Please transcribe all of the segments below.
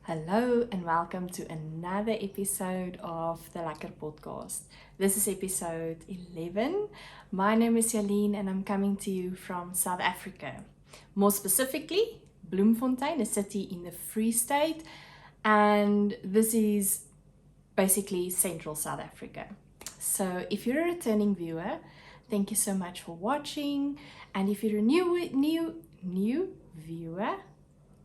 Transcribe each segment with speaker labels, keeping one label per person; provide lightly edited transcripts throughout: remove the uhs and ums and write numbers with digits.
Speaker 1: Hello and welcome to another episode of the Lekker podcast. This is episode 11. My name is Shawlene and I'm coming to you from South Africa. More specifically, Bloemfontein, a city in the Free State, and this is basically central South Africa. So if you're a returning viewer, thank you so much for watching, and if you're a new viewer,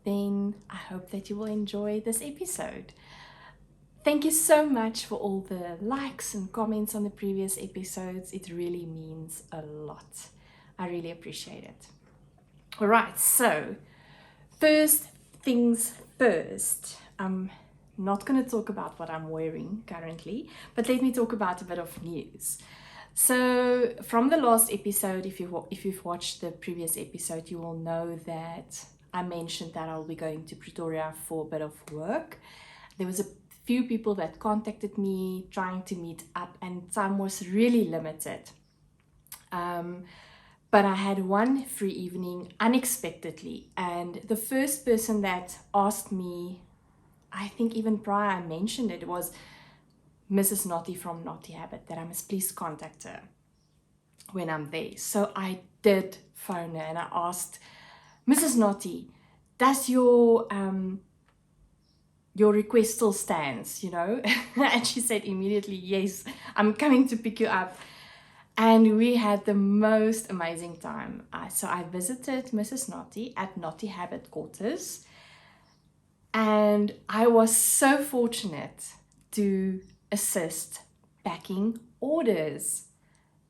Speaker 1: then I hope that you will enjoy this episode. Thank you so much for all the likes and comments on the previous episodes. It really means a lot. I really appreciate it. All right, so first things first. I'm not going to talk about what I'm wearing currently, but let me talk about a bit of news. So from the last episode, if you've watched the previous episode, you will know that I mentioned that I'll be going to Pretoria for a bit of work. There was a few people that contacted me trying to meet up, and time was really limited. But I had one free evening unexpectedly, and the first person that asked me, I think even prior I mentioned it, was Mrs. Naughty from Naughty Habit, that I must please contact her when I'm there. So I did phone her and I asked, Mrs. Naughty, does your request still stands, you know? And she said immediately, yes, I'm coming to pick you up. And we had the most amazing time. So I visited Mrs. Naughty at Naughty Habit quarters. And I was so fortunate to assist packing orders.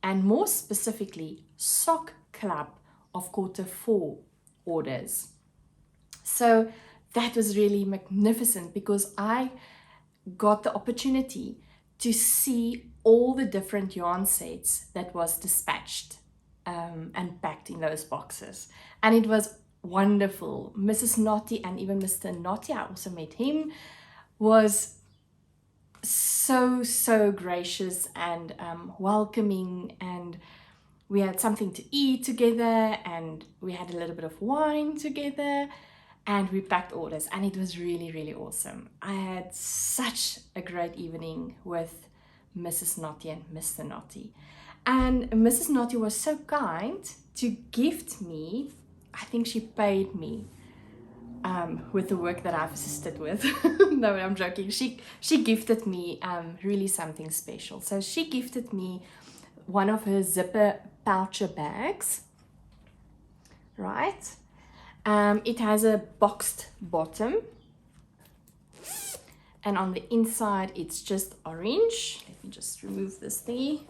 Speaker 1: And more specifically, sock club of Q4 orders. So that was really magnificent because I got the opportunity to see all the different yarn sets that was dispatched and packed in those boxes. And it was wonderful. Mrs. Naughty and even Mr. Naughty, I also met him, was so gracious and welcoming, and we had something to eat together, and we had a little bit of wine together, and we packed orders, and it was really awesome. I had such a great evening with Mrs. Naughty and Mr. Naughty. And Mrs. Naughty was so kind to gift me, I think she paid me with the work that I've assisted with. No, I'm joking. She gifted me really something special. So she gifted me one of her zipper poucher bags, right? It has a boxed bottom, and on the inside it's just orange. Let me just remove this thingy.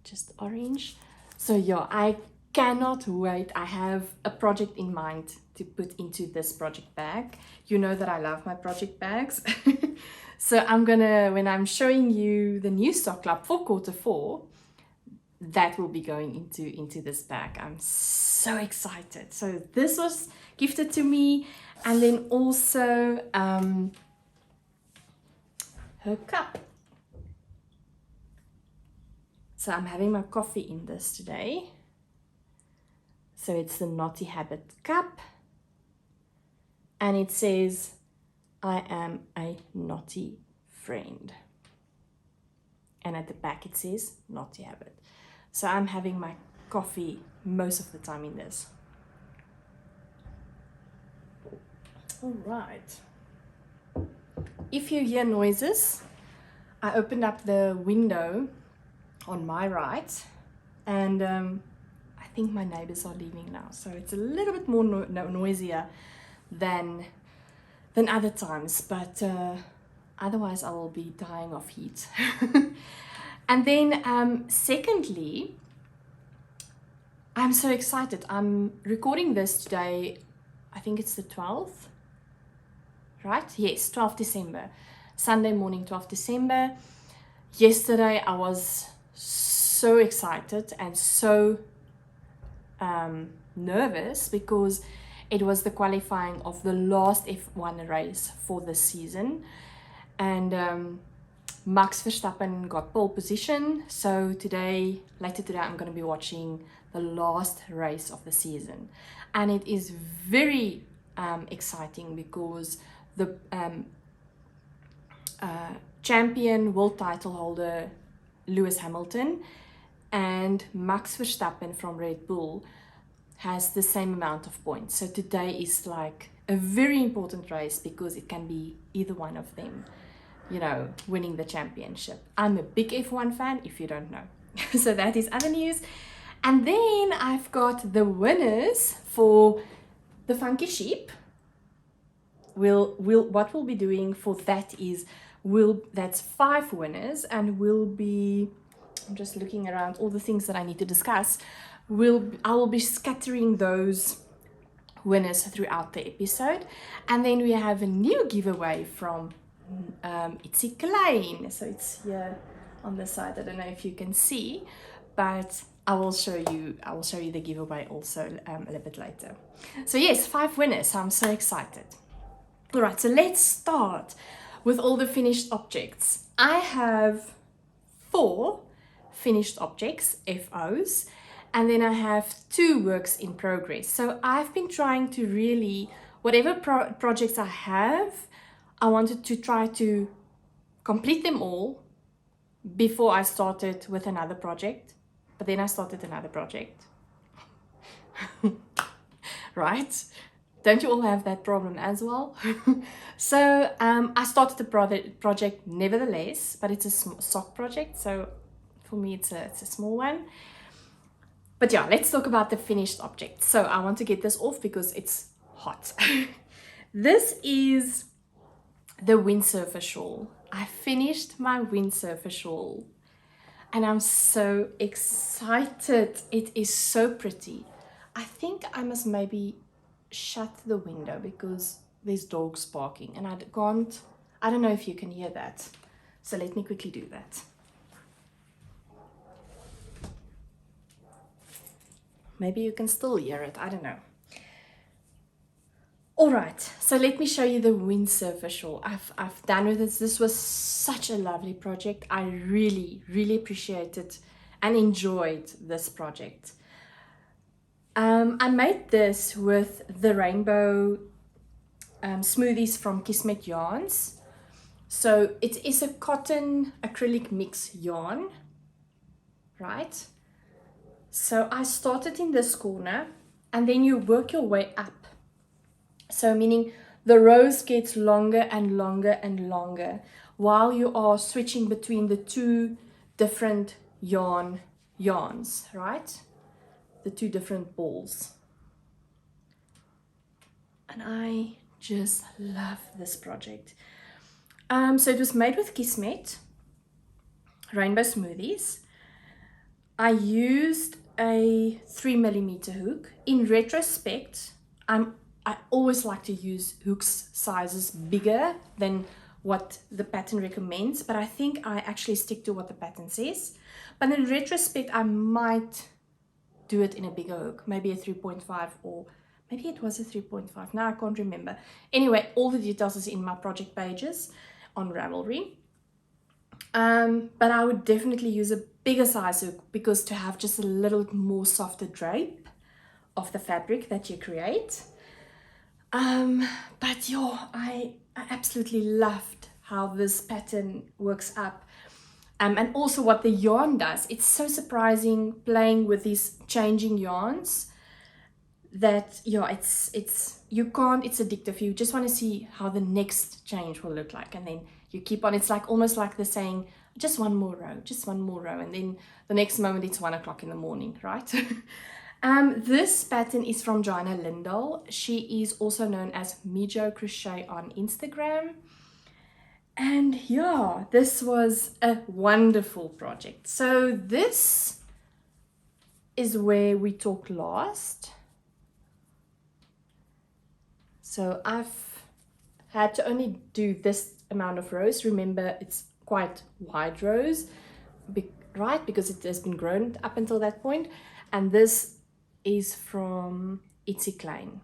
Speaker 1: Just orange. So yeah, I cannot wait. I have a project in mind to put into this project bag. You know that I love my project bags. So I'm gonna, when I'm showing you the new sock club for Q4, that will be going into this bag. I'm so excited. So this was gifted to me, and then also her cup. So I'm having my coffee in this today. So it's the Naughty Habit cup, and it says, I am a naughty friend. And at the back it says Naughty Habit. So I'm having my coffee most of the time in this. All right. If you hear noises, I opened up the window on my right, and I think my neighbors are leaving now. So it's a little bit more noisier than other times, but otherwise I will be dying of heat. And then secondly, I'm so excited. I'm recording this today, I think it's the 12th, right? Yes, 12th December. Sunday morning, 12th December. Yesterday I was so excited and so nervous because it was the qualifying of the last F1 race for this season. And Max Verstappen got pole position. So later today, I'm going to be watching the last race of the season. And it is very exciting because the champion world title holder Lewis Hamilton and Max Verstappen from Red Bull has the same amount of points. So today is like a very important race because it can be either one of them, you know, winning the championship. I'm a big F1 fan, if you don't know. So that is other news. And then I've got the winners for the Funky Sheep. What we'll be doing for that is that's 5 winners, and we'll be, I'm just looking around all the things that I need to discuss. I will be scattering those winners throughout the episode. And then we have a new giveaway from IETSIE KLEIN. So it's here on the side. I don't know if you can see, but I will show you the giveaway also a little bit later. So yes, 5 winners. I'm so excited. All right, so let's start with all the finished objects. I have 4 finished objects, FOs, and then I have 2 works in progress. So I've been trying to really, whatever projects I have, I wanted to try to complete them all before I started with another project. But then I started another project. Right? Don't you all have that problem as well? So I started the project nevertheless, but it's a sock project. So for me, it's a small one. But yeah, let's talk about the finished object. So I want to get this off because it's hot. This is the Windsurfer shawl. I finished my Windsurfer shawl and I'm so excited. It is so pretty. I think I must maybe shut the window because there's dogs barking and I don't know if you can hear that. So let me quickly do that. Maybe you can still hear it, I don't know. All right, so let me show you the Windsurfer shawl. I've done with this. This was such a lovely project. I really, really appreciated and enjoyed this project. I made this with the rainbow smoothies from Kismet Yarns. So it is a cotton acrylic mix yarn, right? So I started in this corner and then you work your way up. So meaning the rows gets longer and longer and longer while you are switching between the 2 different yarns, right? The 2 different balls. And I just love this project. So it was made with Kismet, rainbow smoothies. I used a 3mm hook. In retrospect, I always like to use hooks sizes bigger than what the pattern recommends, but I think I actually stick to what the pattern says. But in retrospect, I might do it in a bigger hook, maybe a 3.5 or maybe it was a 3.5. Now I can't remember. Anyway, all the details is in my project pages on Ravelry. But I would definitely use a bigger size hook because to have just a little more softer drape of the fabric that you create. But yeah, I absolutely loved how this pattern works up. And also what the yarn does. It's so surprising playing with these changing yarns that, yeah, it's addictive. You just want to see how the next change will look like. And then you keep on, it's like almost like the saying, just one more row. And then the next moment it's 1 o'clock in the morning, right? This pattern is from Joanna Lindahl. She is also known as Mosaic Crochet on Instagram. And yeah, this was a wonderful project. So this is where we talked last. So I've had to only do this amount of rows. Remember, it's quite wide rows, right? Because it has been grown up until that point. And this is from IETSIE KLEIN.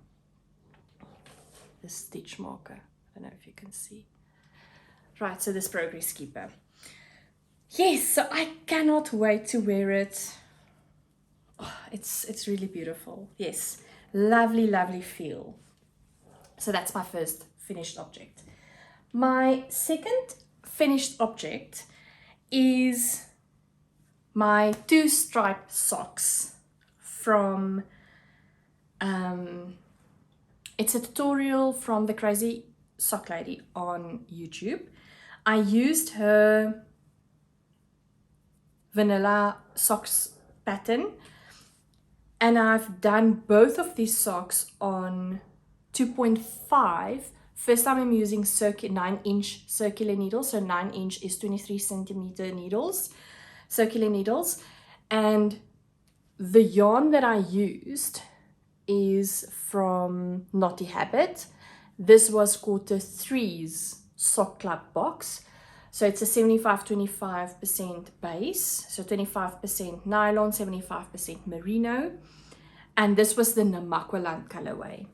Speaker 1: The stitch marker. I don't know if you can see. Right, so this progress keeper. Yes, so I cannot wait to wear it. Oh, it's really beautiful. Yes, lovely, lovely feel. So that's my first finished object. My second finished object is my 2 stripe socks from, it's a tutorial from the Crazy Sock Lady on YouTube. I used her vanilla socks pattern, and I've done both of these socks on 2.5. First time I'm using 9-inch circular needles, so 9-inch is 23 centimeter needles, circular needles, and the yarn that I used is from Knotty Habit. This was Q3's Sock Club box. So it's a 75-25% base, so 25% nylon, 75% merino, and this was the Namakwaland colorway.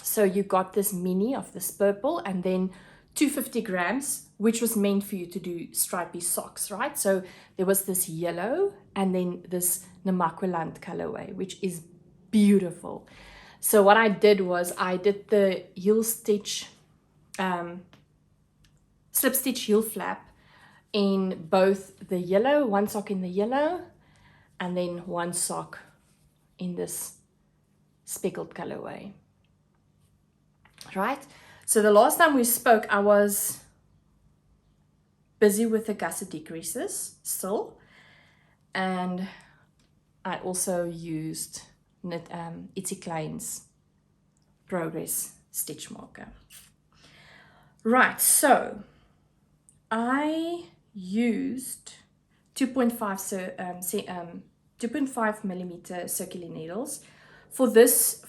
Speaker 1: So you got this mini of this purple, and then 250 grams, which was meant for you to do stripy socks, right? So there was this yellow and then this Namakwaland colorway, which is beautiful. So what I did was I did the heel stitch, slip stitch heel flap in both the yellow, one sock in the yellow, and then one sock in this speckled colorway. Right? So the last time we spoke, I was busy with the gusset decreases still, and I also used IETSIE KLEIN's Progress Stitch Marker. Right, so I used 2.5 millimeter circular needles. For this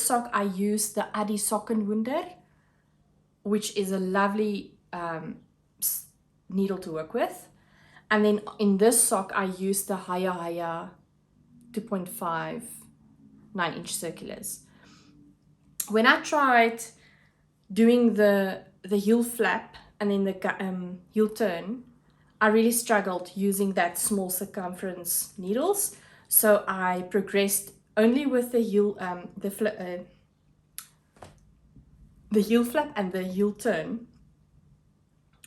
Speaker 1: sock, I used the Adi Sockenwunder, which is a lovely needle to work with. And then in this sock, I used the Haya 2.5 9-inch circulars. When I tried doing the heel flap and then the heel turn, I really struggled using that small circumference needles. So I progressed only with the heel, the heel flap and the heel turn.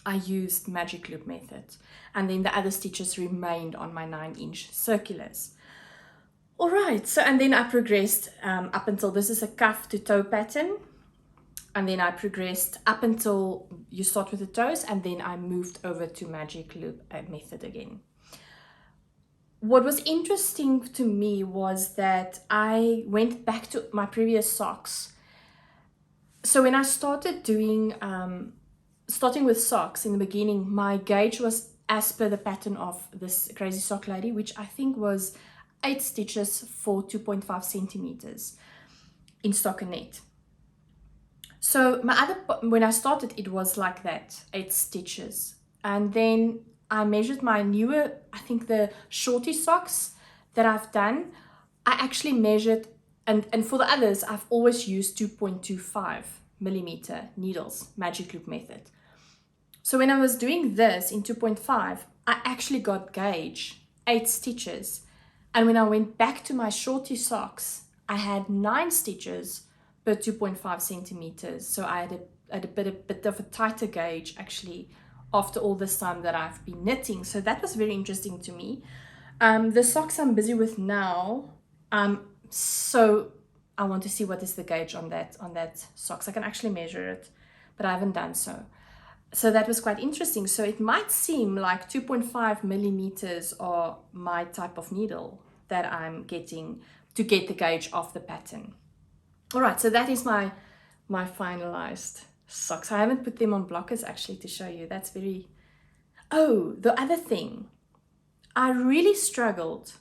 Speaker 1: I used magic loop method, and then the other stitches remained on my 9-inch circulars. All right, so and then I progressed up until this is a cuff to toe pattern, and then I progressed up until you start with the toes, and then I moved over to magic loop method again. What was interesting to me was that I went back to my previous socks. So when I started doing, starting with socks in the beginning, my gauge was as per the pattern of this Crazy Sock Lady, which I think was 8 stitches for 2.5 centimeters in stockinette. So when I started, it was like that, 8 stitches. And then I measured my newer, I think the shorty socks that I've done, I actually measured, and for the others, I've always used 2.25 millimeter needles, magic loop method. So when I was doing this in 2.5, I actually got gauge 8 stitches. And when I went back to my shorty socks, I had 9 stitches per 2.5 centimeters. So I had a bit of a tighter gauge actually after all this time that I've been knitting. So that was very interesting to me. The socks I'm busy with now, so I want to see what is the gauge on that socks. I can actually measure it, but I haven't done so. So that was quite interesting. So it might seem like 2.5 millimeters are my type of needle that I'm getting to get the gauge of the pattern. All right, so that is my finalized socks. I haven't put them on blockers actually to show you. That's very... Oh, the other thing, I really struggled.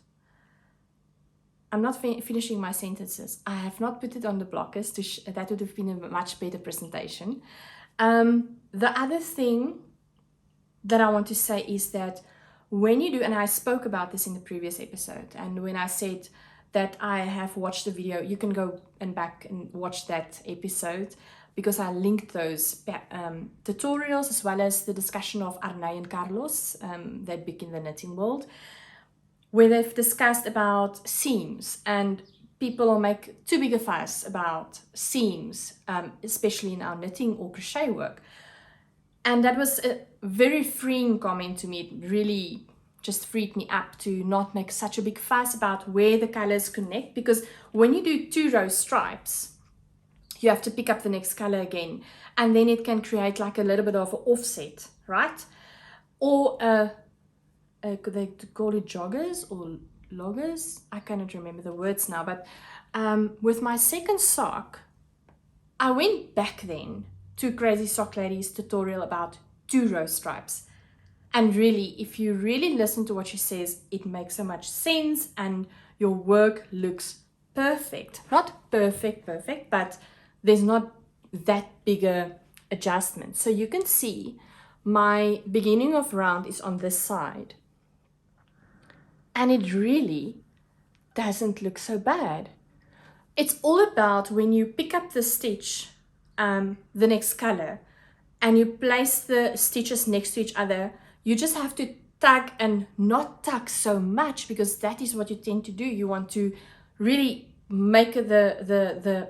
Speaker 1: I'm not finishing my sentences. I have not put it on the blockers. That would have been a much better presentation. The other thing that I want to say is that when you do, and I spoke about this in the previous episode, and when I said that I have watched the video, you can go back and watch that episode, because I linked those tutorials as well as the discussion of Arnay and Carlos, they're big in the knitting world, where they've discussed about seams. And people will make too big a fuss about seams, especially in our knitting or crochet work. And that was a very freeing comment to me. It really just freed me up to not make such a big fuss about where the colors connect, because when you do 2 row stripes, you have to pick up the next color again, and then it can create like a little bit of an offset, right? Or could they call it joggers or loggers? I cannot remember the words now, but with my second sock, I went back then to Crazy Sock Lady's tutorial about 2 row stripes. And really, if you really listen to what she says, it makes so much sense and your work looks perfect. Not perfect, but there's not that bigger adjustment. So you can see my beginning of round is on this side. And it really doesn't look so bad. It's all about when you pick up the stitch, the next color, and you place the stitches next to each other, you just have to tug and not tug so much, because that is what you tend to do. You want to really make the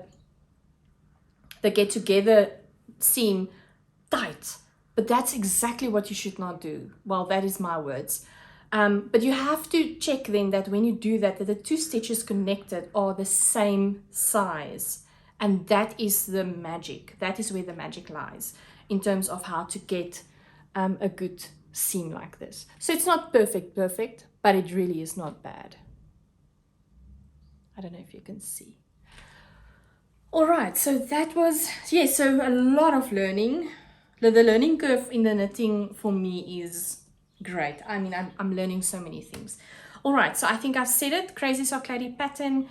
Speaker 1: get together seam tight, but that's exactly what you should not do. Well, that is my words. But you have to check then that when you do that, that the 2 stitches connected are the same size. And that is the magic. That is where the magic lies in terms of how to get a good seam like this. So it's not perfect, but it really is not bad. I don't know if you can see. All right, so that was, yeah, so a lot of learning. The learning curve in the knitting for me is great. I mean, I'm learning so many things. All right, so I think I've said it. Crazy Sock Lady pattern,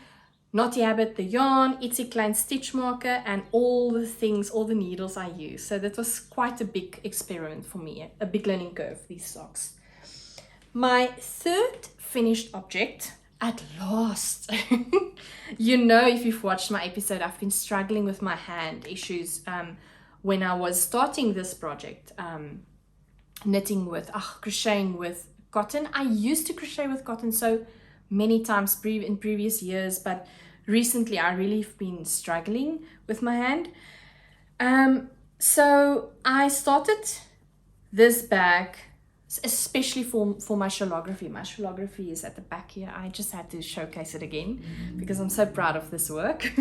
Speaker 1: Knotty Habit, the yarn, IETSIE KLEIN stitch marker, and all the things, all the needles I use. So that was quite a big experiment for me, a big learning curve, these socks. My third finished object, at last. You know, if you've watched my episode, I've been struggling with my hand issues when I was starting this project, crocheting with cotton. I used to crochet with cotton so many times in previous years, but recently I really have been struggling with my hand. So I started this bag especially for my Shawlography. My Shawlography is at the back here. I just had to showcase it again because I'm so proud of this work.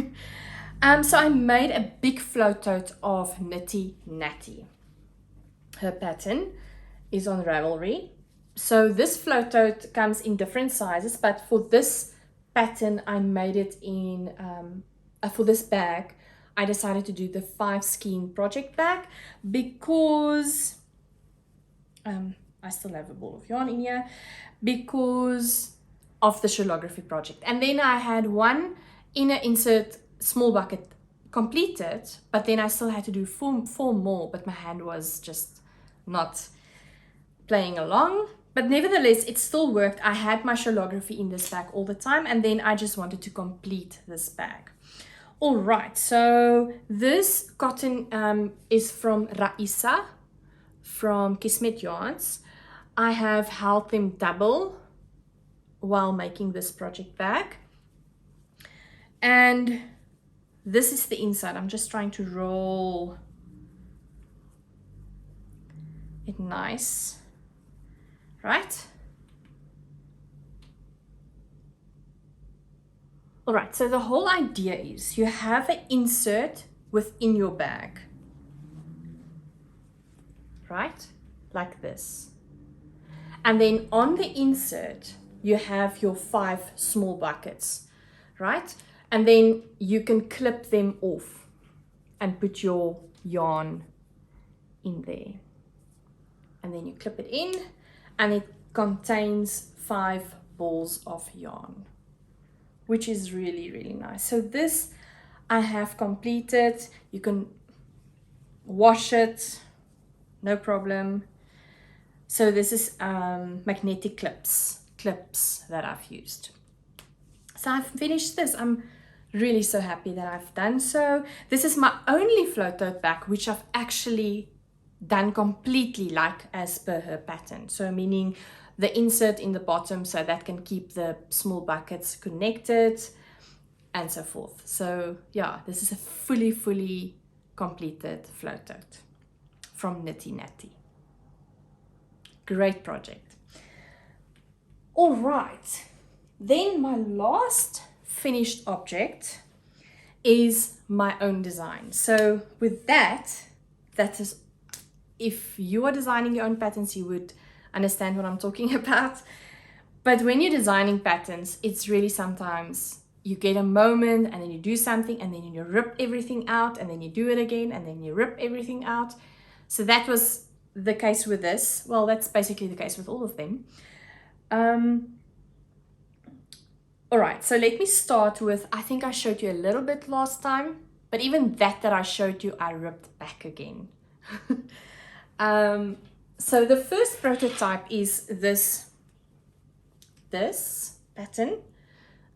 Speaker 1: So I made a big float tote of Knitty Natty. Her pattern is on Ravelry. So this float tote comes in different sizes, but for this pattern I made it in, for this bag, I decided to do the 5 skein project bag because I still have a ball of yarn in here because of the Shawlography project. And then I had one inner insert small bucket completed, but then I still had to do four more, but my hand was just not playing along. But nevertheless, it still worked. I had my Shawlography in this bag all the time, and then I just wanted to complete this bag. All right, so this cotton is from Raisa from Kismet Yarns. I have held them double while making this project bag. And this is the inside. I'm just trying to roll it nice, right? All right, so the whole idea is you have an insert within your bag, right? Like this. And then on the insert, you have your 5 small buckets, right? And then you can clip them off and put your yarn in there. And then you clip it in, and it contains 5 balls of yarn, which is really, really nice. So this I have completed. You can wash it, no problem. So this is magnetic clips that I've used. So I've finished this. I'm really so happy that I've done so. This is my only float tote bag which I've actually done completely like as per her pattern. So meaning the insert in the bottom so that can keep the small buckets connected. and so forth. So yeah, this is a fully completed float tote from Knitty Natty. Great project. All right, then my last finished object is my own design. So with that is, if you are designing your own patterns, you would understand what I'm talking about. But when you're designing patterns, it's really sometimes you get a moment and then you do something and then you rip everything out and then you do it again and then you rip everything out. So that was the case with this. Well, that's basically the case with all of them. All right, so let me start with, I think I showed you a little bit last time, but even that I showed you, I ripped back again. So the first prototype is this pattern.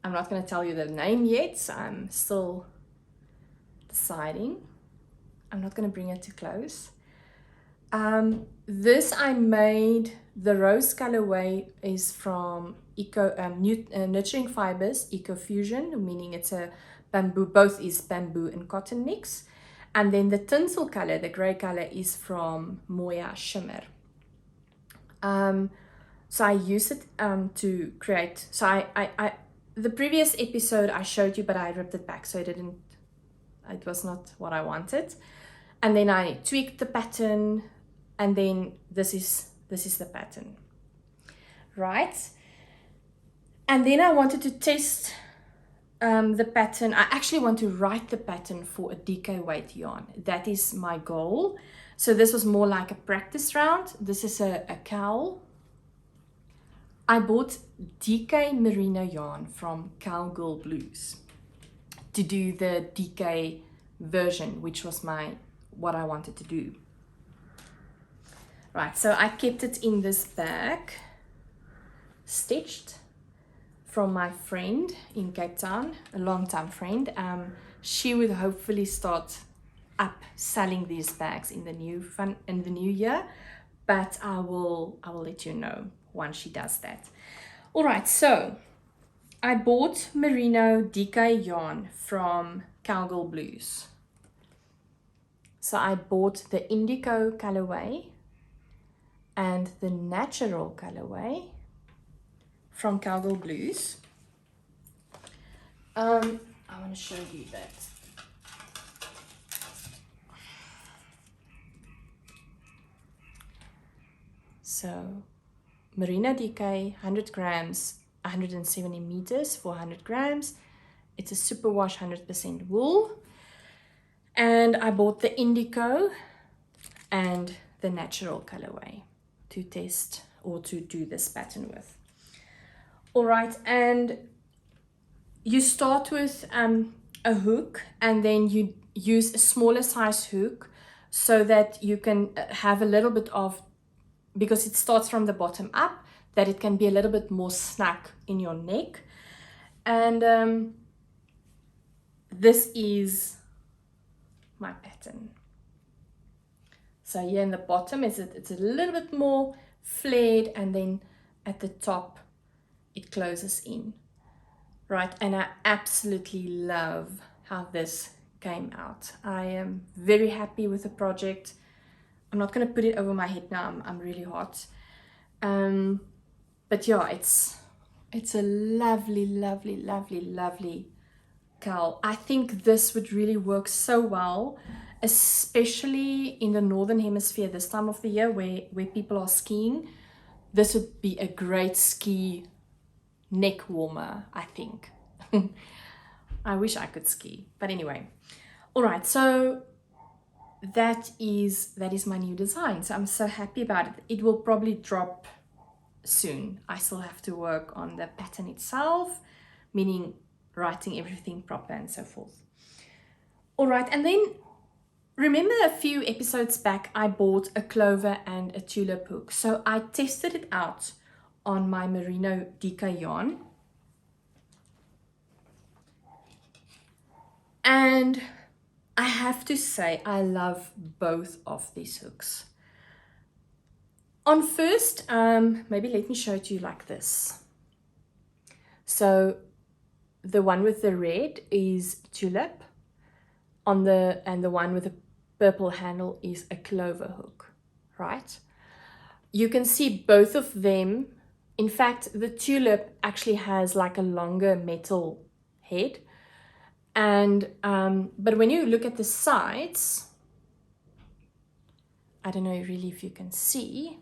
Speaker 1: I'm not going to tell you the name yet, so I'm still deciding. I'm not going to bring it too close. This I made, the rose colorway is from Nurturing Fibers Eco Fusion, meaning it's a bamboo, both is bamboo and cotton mix. And then the tinsel color, the gray color, is from Moya Shimmer. So I use it to create, so I the previous episode I showed you, but I ripped it back, so it was not what I wanted. And then I tweaked the pattern, and then this is the pattern, right? And then I wanted to test the pattern. I actually want to write the pattern for a DK weight yarn. That is my goal. So this was more like a practice round. This is a cowl. I bought DK merino yarn from Cowgirl Blues to do the DK version, which was what I wanted to do. Right, so I kept it in this bag, stitched, from my friend in Cape Town, a long-time friend. She would hopefully start up selling these bags in the new year, but I will let you know once she does that. All right, so I bought merino DK yarn from Cowgirl Blues. So I bought the indigo colorway and the natural colorway from Cowgirl Blues. I want to show you that. So merino DK, 100 grams, 170 meters for 100 grams. It's a superwash 100% wool. And I bought the indigo and the natural colorway to test or to do this pattern with. All right, and you start with a hook, and then you use a smaller size hook so that you can have a little bit of, because it starts from the bottom up, that it can be a little bit more snug in your neck. And this is my pattern. So here in the bottom it's a little bit more flared, and then at the top it closes in, right? And I absolutely love how this came out. I am very happy with the project. I'm not going to put it over my head now, I'm really hot. But yeah, it's a lovely cowl. I think this would really work so well, especially in the northern hemisphere this time of the year where people are skiing. This would be a great ski neck warmer, I think. I wish I could ski, but anyway. All right, so that is my new design. So I'm so happy about it. It will probably drop soon. I still have to work on the pattern itself, meaning writing everything proper and so forth. All right, and then remember a few episodes back I bought a clover and a tulip hook. So I tested it out on my merino DK yarn, and I have to say I love both of these hooks. On first, maybe let me show it to you like this. So the one with the red is tulip and the one with the purple handle is a clover hook, right? You can see both of them. In fact, the tulip actually has like a longer metal head, and but when you look at the sides, I don't know really if you can see,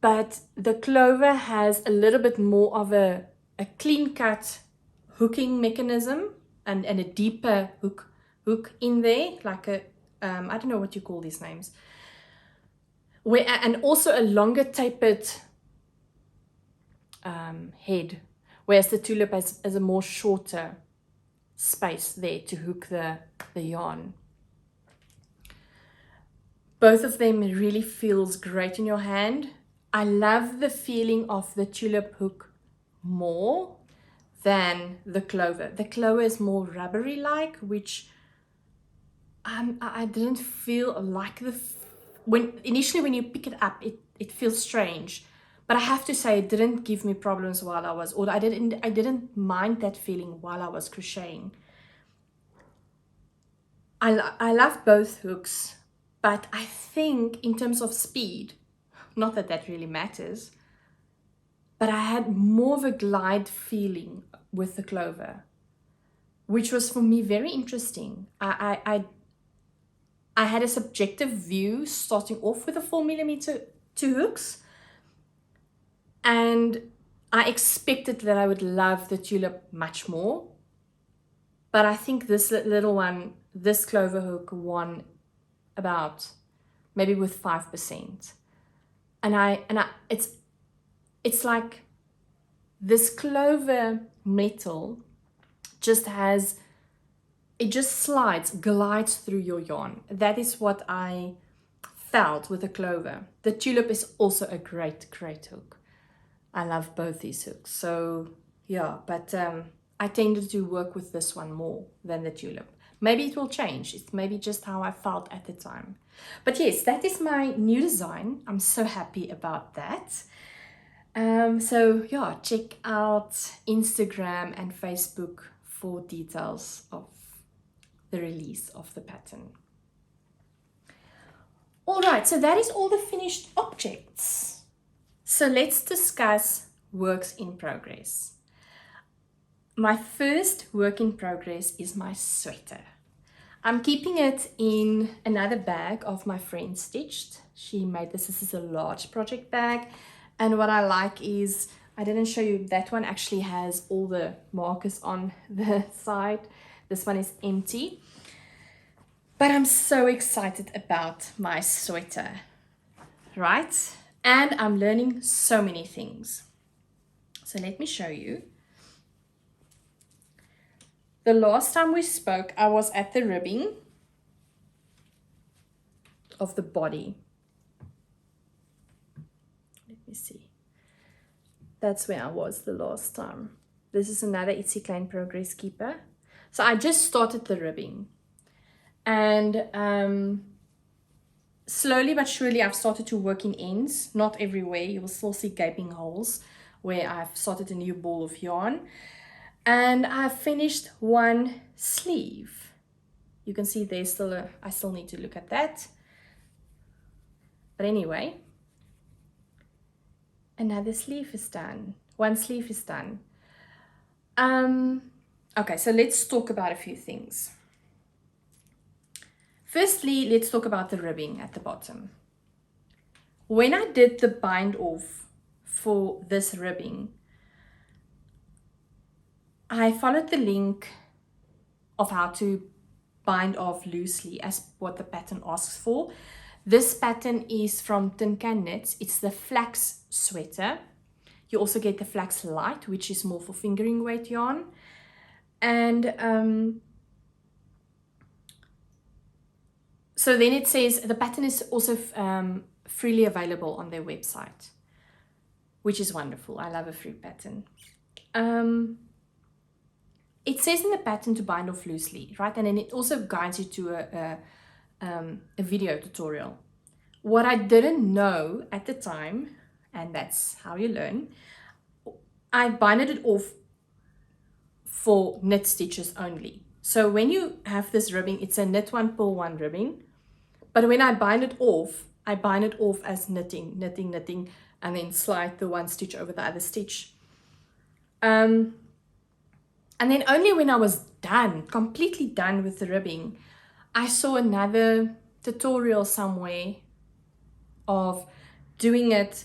Speaker 1: but the clover has a little bit more of a clean cut hooking mechanism and a deeper hook in there, like a I don't know what you call these names, where, and also a longer tapered head, whereas the tulip has a more shorter space there to hook the yarn. Both of them really feels great in your hand. I love the feeling of the tulip hook more than the clover. The clover is more rubbery like, which I didn't feel like initially when you pick it up, it feels strange. But I have to say, it didn't give me problems while I was, or I didn't mind that feeling while I was crocheting. I love both hooks, but I think in terms of speed, not that that really matters, but I had more of a glide feeling with the clover, which was for me very interesting. I had a subjective view starting off with the 4mm two hooks, and I expected that I would love the tulip much more, but I think this little one, this clover hook, won about maybe with 5%. And it's like this clover metal just has, it just glides through your yarn. That is what I felt with the clover. The tulip is also a great hook. I love both these hooks. So yeah, but I tended to work with this one more than the tulip. Maybe it will change. It's maybe just how I felt at the time. But yes, that is my new design. I'm so happy about that. So yeah, check out Instagram and Facebook for details of the release of the pattern. All right, so that is all the finished objects. So let's discuss works in progress. My first work in progress is my sweater. I'm keeping it in another bag of my friend stitched. She made this. This is a large project bag. And what I like is, I didn't show you, that one actually has all the markers on the side. This one is empty. But I'm so excited about my sweater, right? And I'm learning so many things. So let me show you. The last time we spoke, I was at the ribbing of the body. Let me see. That's where I was the last time. This is another IETSIE KLEIN Progress Keeper. So I just started the ribbing. And slowly but surely I've started to work in ends. Not everywhere. You will still see gaping holes where I've started a new ball of yarn. And I've finished one sleeve. You can see there's still I still need to look at that. But anyway, another sleeve is done. One sleeve is done. Okay, so let's talk about a few things. Firstly, let's talk about the ribbing at the bottom. When I did the bind off for this ribbing, I followed the link of how to bind off loosely as what the pattern asks for. This pattern is from Tin Can Knits. It's the flax sweater. You also get the flax light, which is more for fingering weight yarn. And so then it says the pattern is also freely available on their website, which is wonderful. I love a free pattern. It says in the pattern to bind off loosely, right? And then it also guides you to a video tutorial. What I didn't know at the time, and that's how you learn, I binded it off for knit stitches only. So when you have this ribbing, it's a knit one, pull one ribbing. But when I bind it off as knitting, knitting, knitting, and then slide the one stitch over the other stitch. And then only when I was done, completely done with the ribbing, I saw another tutorial somewhere of doing it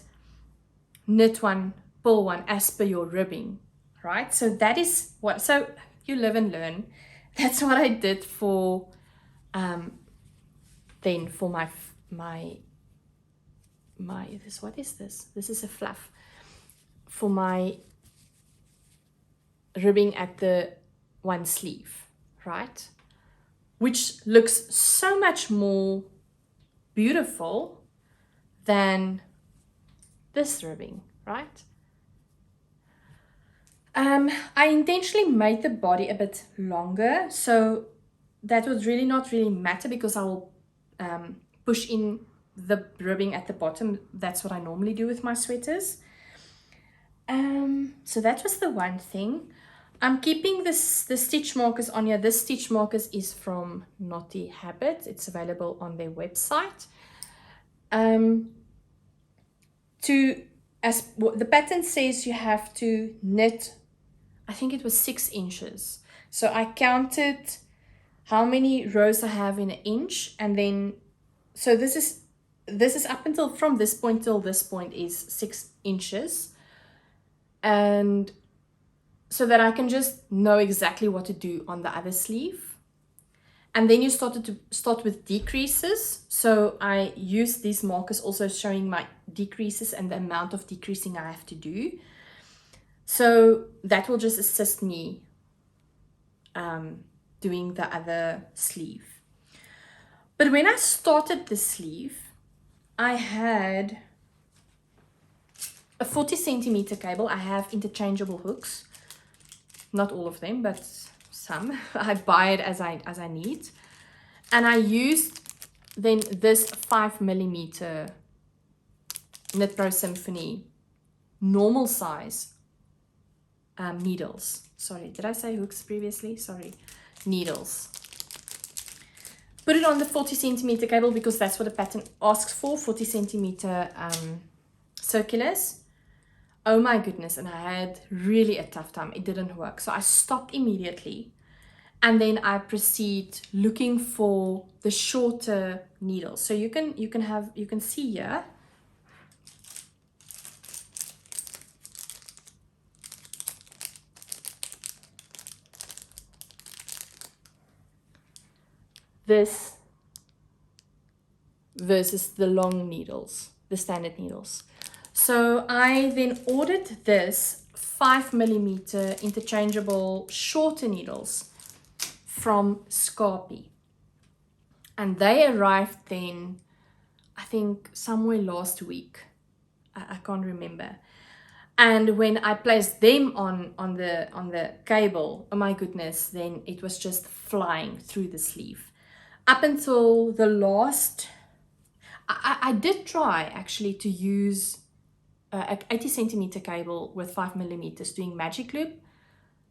Speaker 1: knit one, pull one as per your ribbing, right? So that is what, so you live and learn. That's what I did for, then for my, this, what is this? This is a fluff. For my ribbing at the one sleeve, right? Which looks so much more beautiful than this ribbing, right? I intentionally made the body a bit longer, so that would really not really matter because I will push in the ribbing at the bottom. That's what I normally do with my sweaters. So that was the one thing. I'm keeping the stitch markers on here. This stitch markers is from Naughty Habit. It's available on their website. As the pattern says, you have to knit, I think it was 6 inches. So I counted how many rows I have in an inch, and then so this is up until from this point till this point is 6 inches, and so that I can just know exactly what to do on the other sleeve. And then you start with decreases. So I use these markers also showing my decreases and the amount of decreasing I have to do. So that will just assist me doing the other sleeve. But when I started the sleeve, I had a 40 centimeter cable. I have interchangeable hooks. Not all of them, but some. I buy it as I need. And I used then this 5mm Knit Pro Symphony normal size needles. Sorry, did I say hooks previously? Sorry, needles. Put it on the 40 centimeter cable because that's what the pattern asks for, 40 centimeter circulars. Oh my goodness, and I had really a tough time. It didn't work. So I stopped immediately. And then I proceed looking for the shorter needles. So you can see here. This versus the long needles, the standard needles. So I then ordered this 5mm interchangeable shorter needles from Stripey, and they arrived then, I think somewhere last week. I can't remember. And when I placed them on the cable, oh my goodness, then it was just flying through the sleeve. Up until the last, I did try actually to use an 80 centimeter cable with 5mm doing magic loop,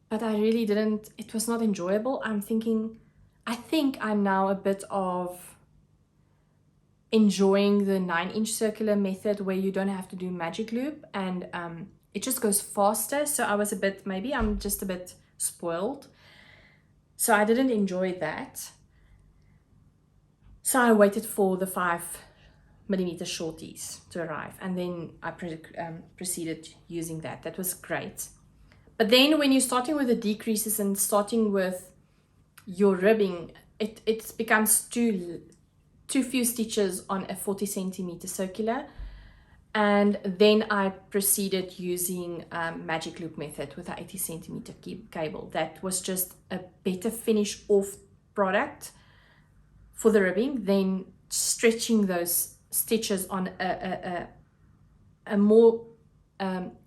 Speaker 1: but I really didn't, it was not enjoyable. I think I'm now a bit of enjoying the 9-inch circular method where you don't have to do magic loop, and it just goes faster. So I was a bit, maybe I'm just a bit spoiled. So I didn't enjoy that. So I waited for the 5mm shorties to arrive, and then I proceeded using that. That was great. But then when you're starting with the decreases and starting with your ribbing, it becomes too few stitches on a 40 centimeter circular. And then I proceeded using magic loop method with an 80 centimeter cable. That was just a better finish off product for the ribbing than stretching those stitches on a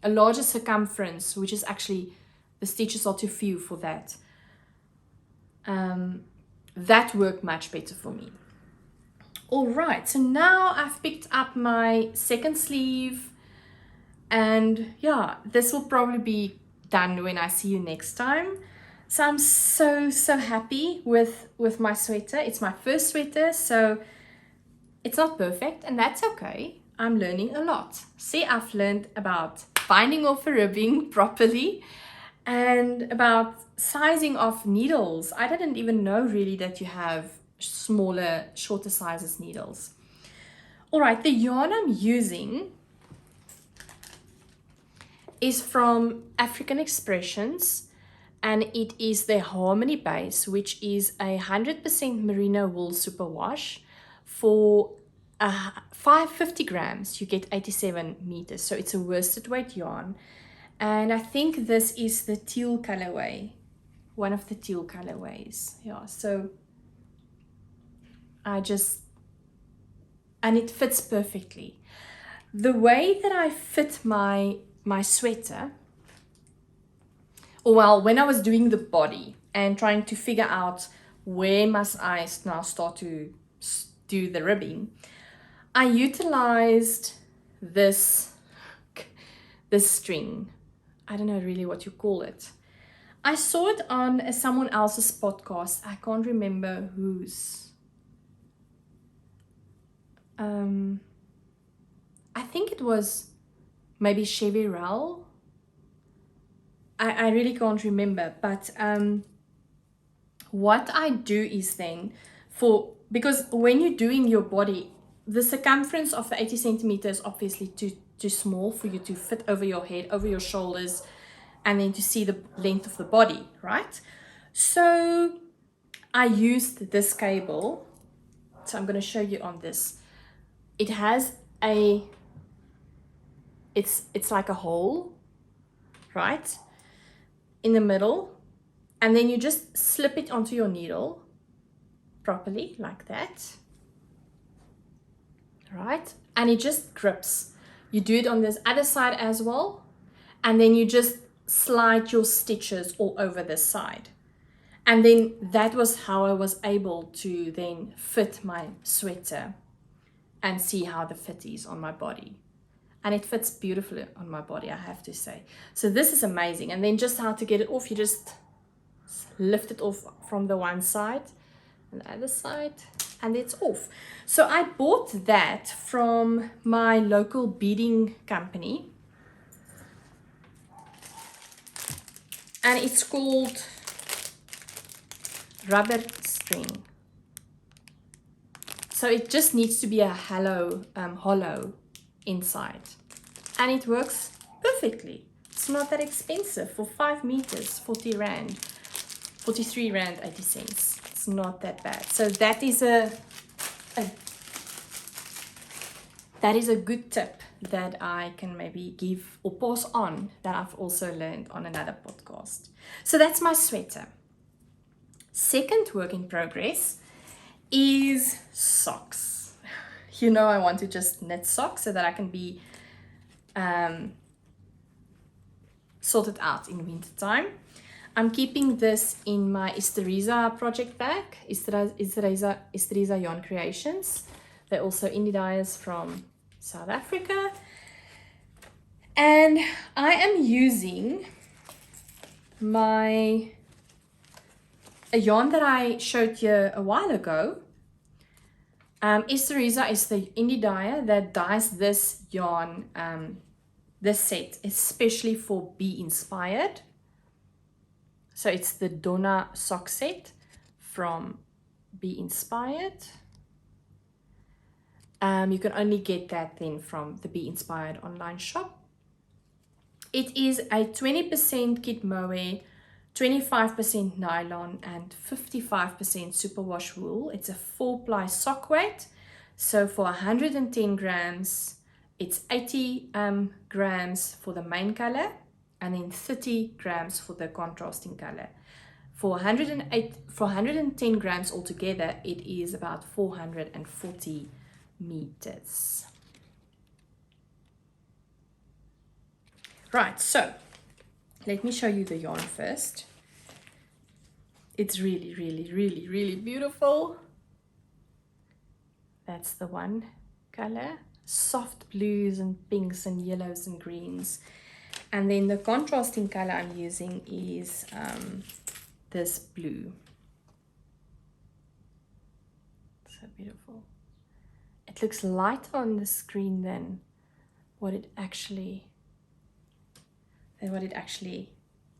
Speaker 1: larger circumference, which is actually, the stitches are too few for that. That worked much better for me. All right, so now I've picked up my second sleeve, And yeah, this will probably be done when I see you next time. So I'm so happy with my sweater. It's my first sweater, so it's not perfect, and that's okay. I'm learning a lot. See, I've learned about binding off a ribbing properly and about sizing of needles. I didn't even know really that you have smaller, shorter sizes needles. All right, the yarn I'm using is from African Expressions, and it is the Harmony base, which is 100% merino wool superwash. For 550 grams you get 87 meters, so it's a worsted weight yarn, and I think this is the teal colorway, one of the teal colorways. Yeah, so and it fits perfectly. The way that I fit my sweater, or well, when I was doing the body and trying to figure out where must I now start to do the ribbing, I utilized this string. I don't know really what you call it. I saw it on someone else's podcast. I can't remember whose. I think it was maybe Chevy Rell. I really can't remember, but what I do is then, because when you're doing your body, the circumference of the 80 centimeters is obviously too small for you to fit over your head, over your shoulders, and then to see the length of the body, right? So I used this cable. So I'm going to show you on this. It has it's like a hole, right, in the middle, and then you just slip it onto your needle properly like that, right, and it just grips. You do it on this other side as well, and then you just slide your stitches all over this side. And then that was how I was able to then fit my sweater and see how the fit is on my body. And it fits beautifully on my body, I have to say. So this is amazing. And then just how to get it off, you just lift it off from the one side and the other side, and it's off. So I bought that from my local beading company, and it's called Rubber String. So it just needs to be a hollow inside, and it works perfectly. It's not that expensive. For 5 meters, 40 rand, 43 rand 80 cents. It's not that bad. So that is a good tip that I can maybe give or pass on, that I've also learned on another podcast. So that's my sweater. Second work in progress is socks. You know, I want to just knit socks so that I can be sorted out in winter time. I'm keeping this in my IETSIE project bag, IETSIE Yarn Creations. They're also indie dyers from South Africa. And I am using a yarn that I showed you a while ago. IETSIE is the indie dyer that dyes this yarn, this set, especially for Be Inspired. So it's the Donna sock set from Be Inspired. You can only get that then from the Be Inspired online shop. It is a 20% kit mohair, 25% nylon, and 55% superwash wool. It's a 4-ply sock weight. So for 110 grams, it's 80 grams for the main color, and then 30 grams for the contrasting color. For 110 grams altogether, it is about 440 meters. Right, so let me show you the yarn first. It's really beautiful. That's the one color. soft blues and pinks and yellows and greens. And then the contrasting color I'm using is this blue. So beautiful. It looks lighter on the screen than what it actually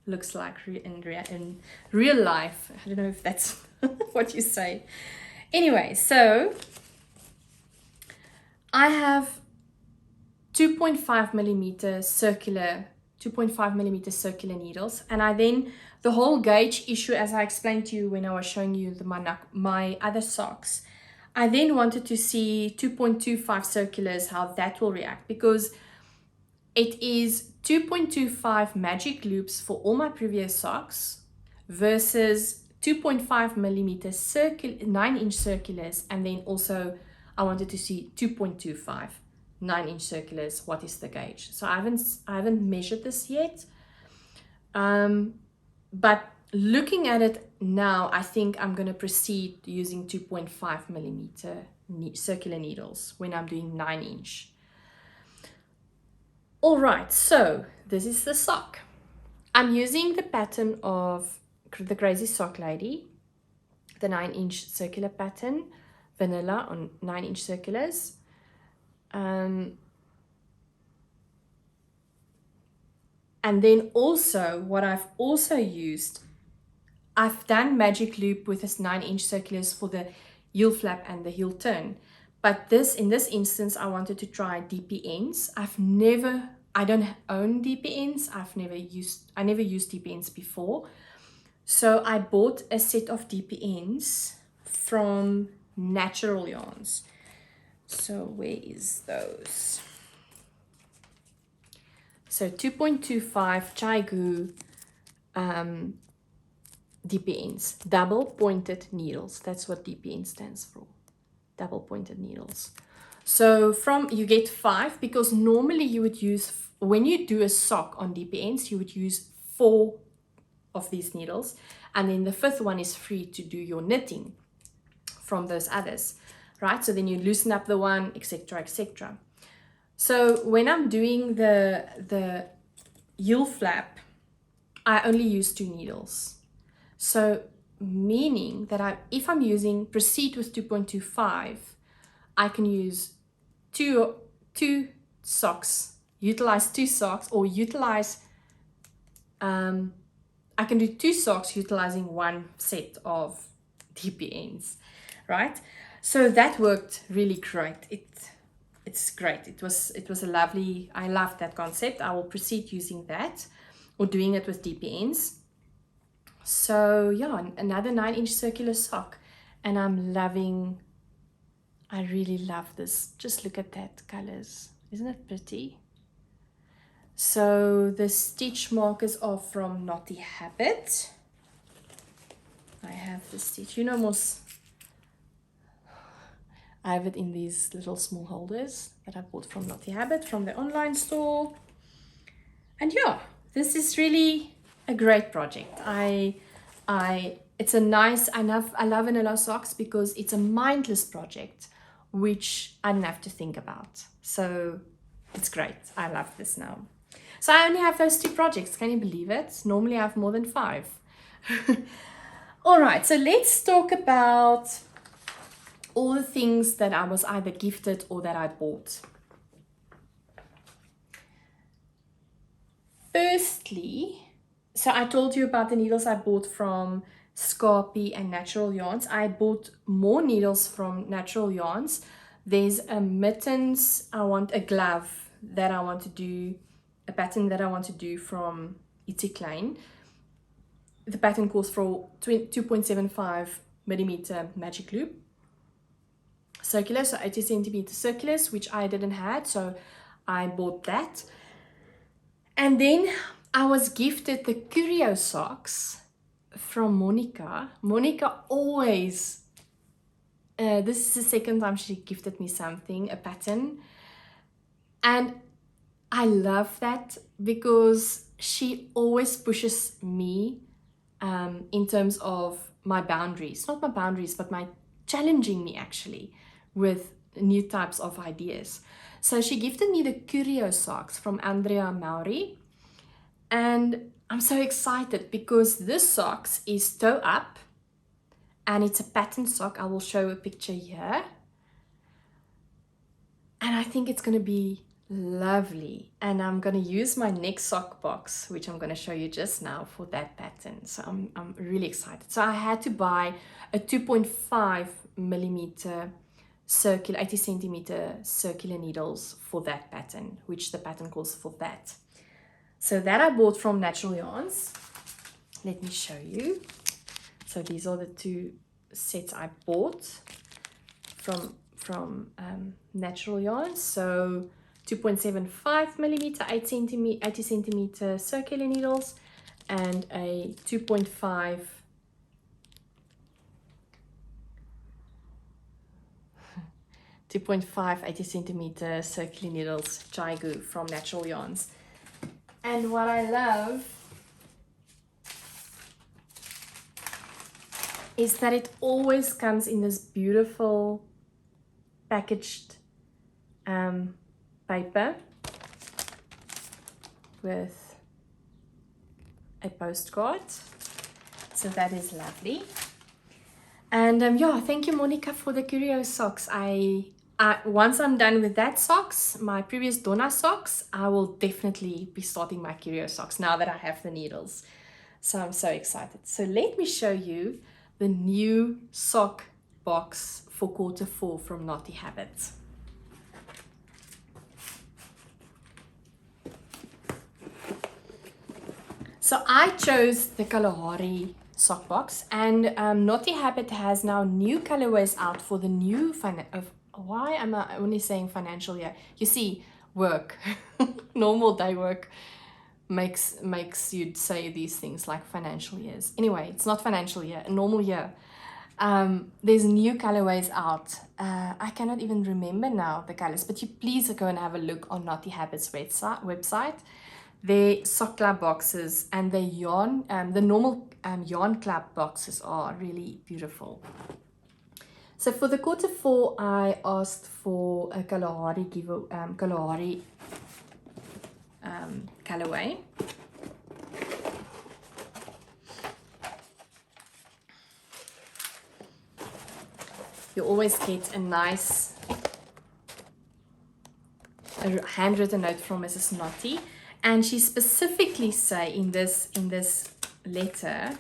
Speaker 1: looks like in real life. I don't know if that's what you say. Anyway, so I have 2.5 millimeter circular needles, and I then, the whole gauge issue, as I explained to you when I was showing you my other socks, I then wanted to see 2.25 circulars, how that will react, because it is 2.25 magic loops for all my previous socks versus 2.5 millimeter 9-inch circulars, and then also I wanted to see 2.25 9-inch circulars. What is the gauge? So I haven't measured this yet, but looking at it now, I think I'm going to proceed using 2.5 millimeter circular needles when I'm doing 9-inch. All right, so this is the sock. I'm using the pattern of the Crazy Sock Lady, the 9-inch circular pattern, vanilla on 9-inch circulars. And then also what I've also used, I've done magic loop with this 9-inch circulars for the heel flap and the heel turn. But in this instance, I wanted to try DPNs. I don't own DPNs. I never used DPNs before. So I bought a set of DPNs from Natural Yarns. So where is those? So 2.25 Chaigu DPNs, double pointed needles. That's what DPN stands for. Double pointed needles. So you get 5, because normally you would use, when you do a sock on DPNs, you would use 4 of these needles, and then the 5th one is free to do your knitting from those others, right? So then you loosen up the one, etc., etc. So when I'm doing the heel flap, I only use 2 needles. So meaning that if I'm proceed with 2.25, I can use two socks, utilize 2 socks, or utilize, I can do 2 socks utilizing 1 set of DPNs, right? So that worked really great. It's great. It was a lovely, I loved that concept. I will proceed using that, or doing it with DPNs. So yeah, another 9-inch circular sock, and I really love this. Just look at that colors. Isn't it pretty? So the stitch markers are from Knotty Habit. I have the stitch, I have it in these little small holders that I bought from Knotty Habit, from the online store. And yeah, this is really a great project. It's a nice, I love vanilla socks because it's a mindless project, which I don't have to think about. So it's great. I love this now. So I only have those 2 projects. Can you believe it? Normally I have more than 5. All right, so let's talk about all the things that I was either gifted or that I bought. Firstly, so I told you about the needles I bought from Stripey and Natural Yarns. I bought more needles from Natural Yarns. There's a mittens, I want a glove that I want to do, a pattern that I want to do from KLEIN. The pattern calls for 2.75 millimeter magic loop circular, so 80 centimeter circulars, which I didn't have, so I bought that. And then I was gifted the curio socks from Monica. Monica always, this is the second time she gifted me something, a pattern. And I love that because she always pushes me in terms of my boundaries. Not my boundaries, but my challenging me actually with new types of ideas. So she gifted me the Curio socks from Andrea Mauri, and I'm so excited because this socks is toe up and it's a pattern sock. I will show a picture here, and I think it's going to be lovely, and I'm going to use my next sock box, which I'm going to show you just now, for that pattern. So I'm really excited. So I had to buy a 2.5 millimeter circular, 80 centimeter circular needles for that pattern, which the pattern calls for that. So that I bought from Natural Yarns. Let me show you. So these are the two sets I bought from Natural Yarns. So 2.75 millimeter, 80 centimeter circular needles, and a 2.5 80 centimeter circular needles Jaigu from Natural Yarns. And what I love is that it always comes in this beautiful packaged paper with a postcard. So that is lovely. And yeah, thank you, Monica, for the Curio socks. Once I'm done with that socks, my previous Donna socks, I will definitely be starting my Curio socks now that I have the needles. So I'm so excited. So let me show you the new sock box for Q4 from Naughty Habits. So I chose the Kalahari sock box, and Naughty Habit has now new colorways out for the new why am I only saying financial year? You see, work, normal day work makes you say these things like financial years. Anyway, it's not financial year, a normal year. There's new colorways out. I cannot even remember now the colors, but you please go and have a look on Naughty Habits website. Their sock club boxes and the yarn, the normal yarn club boxes are really beautiful. So for the Q4, I asked for a Kalahari colorway. You always get a nice handwritten note from Mrs. Naughty, and she specifically say in this letter,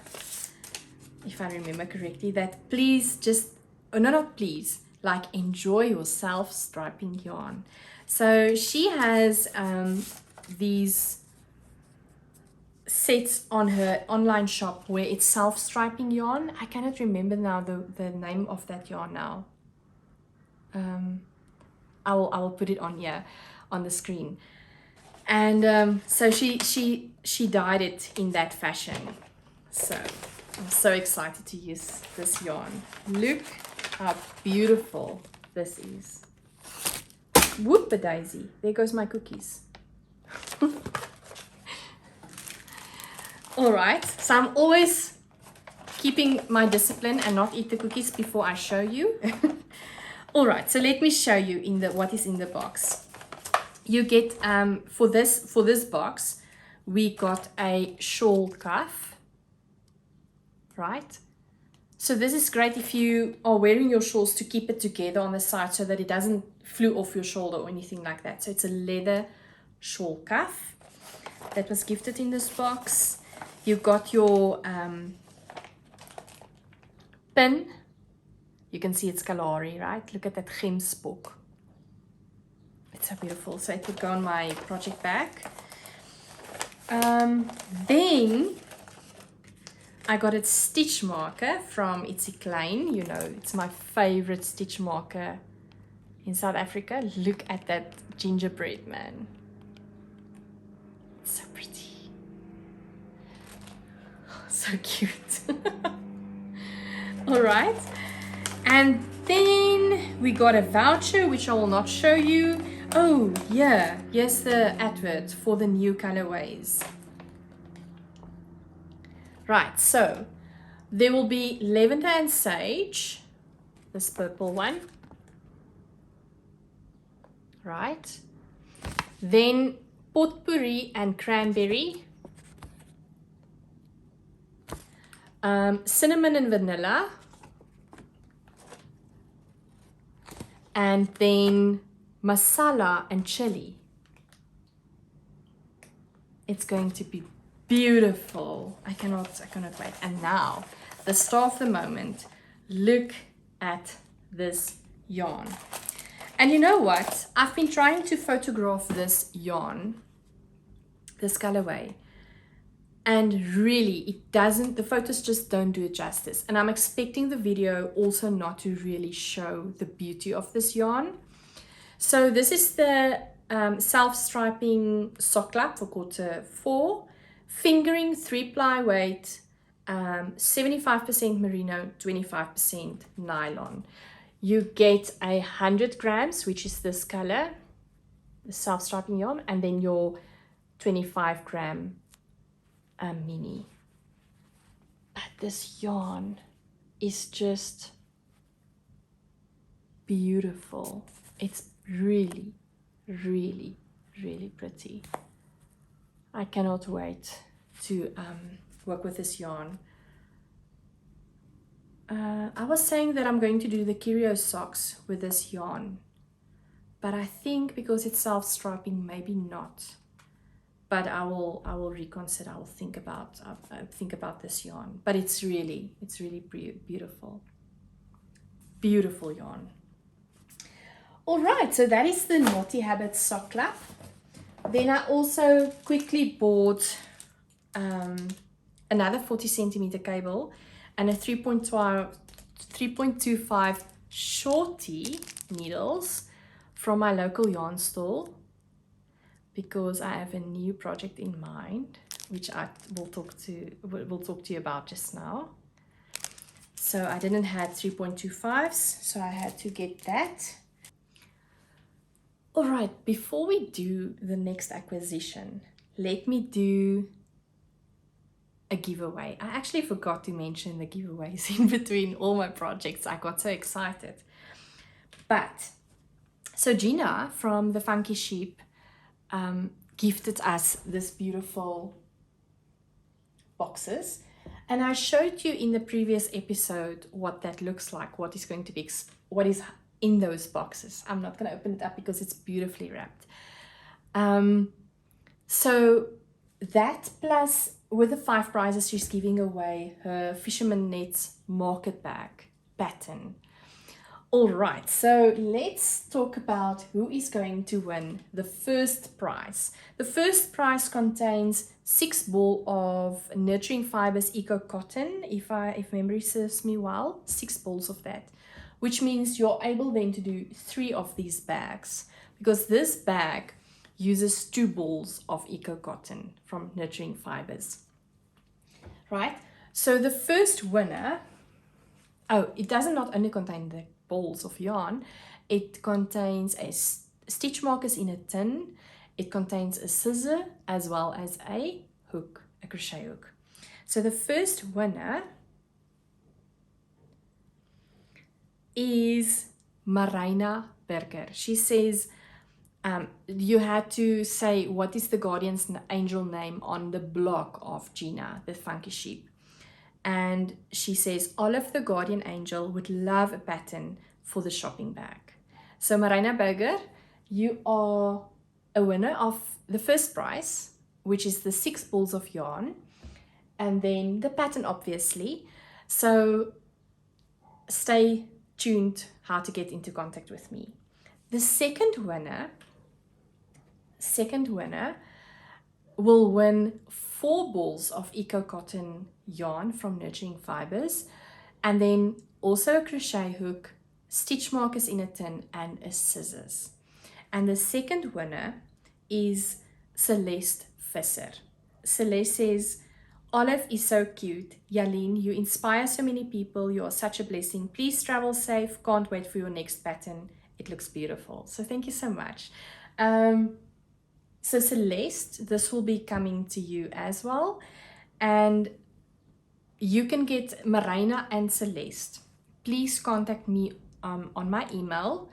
Speaker 1: if I remember correctly, that please just, not please, like enjoy yourself striping yarn. So she has these sets on her online shop where it's self-striping yarn. I cannot remember now the name of that yarn now. I will put it on here on the screen. And so she dyed it in that fashion. So I'm so excited to use this yarn. Look how beautiful this is. Whoop-a-daisy. There goes my cookies. All right, so I'm always keeping my discipline and not eat the cookies before I show you. All right, so let me show you what is in the box. You get for this box, we got a shawl cuff, right? So this is great if you are wearing your shawls to keep it together on the side so that it doesn't flew off your shoulder or anything like that. So it's a leather shawl cuff that was gifted in this box. You got your pin. You can see it's Kalahari, right? Look at that gemspook. It's so beautiful. So it would go on my project bag. Then I got a stitch marker from IETSIE. You know, it's my favorite stitch marker in South Africa. Look at that gingerbread, man. It's so pretty. So cute. All right. And then we got a voucher, which I will not show you. Oh, yeah. Here's the advert for the new colorways. Right, so there will be lavender and sage, this purple one. right? Then potpourri and cranberry, cinnamon and vanilla, and then masala and chili. It's going to be beautiful. I cannot wait. And now, the star of the moment, look at this yarn. And you know what? I've been trying to photograph this yarn, this colorway, and really the photos just don't do it justice. And I'm expecting the video also not to really show the beauty of this yarn. So this is the self-striping sock lap for quarter 4, fingering 3-ply weight, 75% merino, 25% nylon. You get 100 grams, which is this color, the self-striping yarn, and then your 25 gram mini. But this yarn is just beautiful. It's really, really, really pretty. I cannot wait to work with this yarn. I was saying that I'm going to do the curio socks with this yarn, but I think because it's self-striping, maybe not. But I will reconsider. I will think about this yarn. But it's really beautiful. Beautiful yarn. All right, so that is the Naughty Habits sock lap. Then I also quickly bought another 40 centimeter cable and a 3.25 shorty needles from my local yarn store, because I have a new project in mind, which I will talk to you about just now. So I didn't have 3.25s, so I had to get that. All right, before we do the next acquisition, let me do a giveaway. I actually forgot to mention the giveaways in between all my projects. I got so excited. But so Gina from the Funky Sheep gifted us this beautiful boxes, and I showed you in the previous episode what that looks like, what is going to be, what is in those boxes. I'm not going to open it up because it's beautifully wrapped. So that, plus with the 5 prizes, she's giving away her Fisherman Nets market bag pattern. All right, so let's talk about who is going to win the first prize. The first prize contains 6 balls of Nurturing Fibers Eco Cotton, if memory serves me well, 6 balls of that, which means you're able then to do 3 of these bags, because this bag uses 2 balls of Eco Cotton from Nurturing Fibers. Right, so the first winner, it does not only contain the balls of yarn, it contains a stitch markers in a tin, it contains a scissor as well as a hook, a crochet hook. So the first winner is Marina Berger. She says you had to say what is the guardian's angel name on the block of Gina, the Funky Sheep. And she says Olive the guardian angel would love a pattern for the shopping bag. So Marina Berger, you are a winner of the first prize, which is the 6 balls of yarn, and then the pattern, obviously. So stay tuned how to get into contact with me. The second winner will win 4 balls of Eco Cotton yarn from Nurturing Fibers, and then also a crochet hook, stitch markers in a tin, and a scissors. And the second winner is Celeste Visser. Celeste says, Olive is so cute. Yaleen, you inspire so many people. You are such a blessing. Please travel safe. Can't wait for your next pattern. It looks beautiful. So thank you so much. So Celeste, this will be coming to you as well. And you can get Marina and Celeste. Please contact me on my email,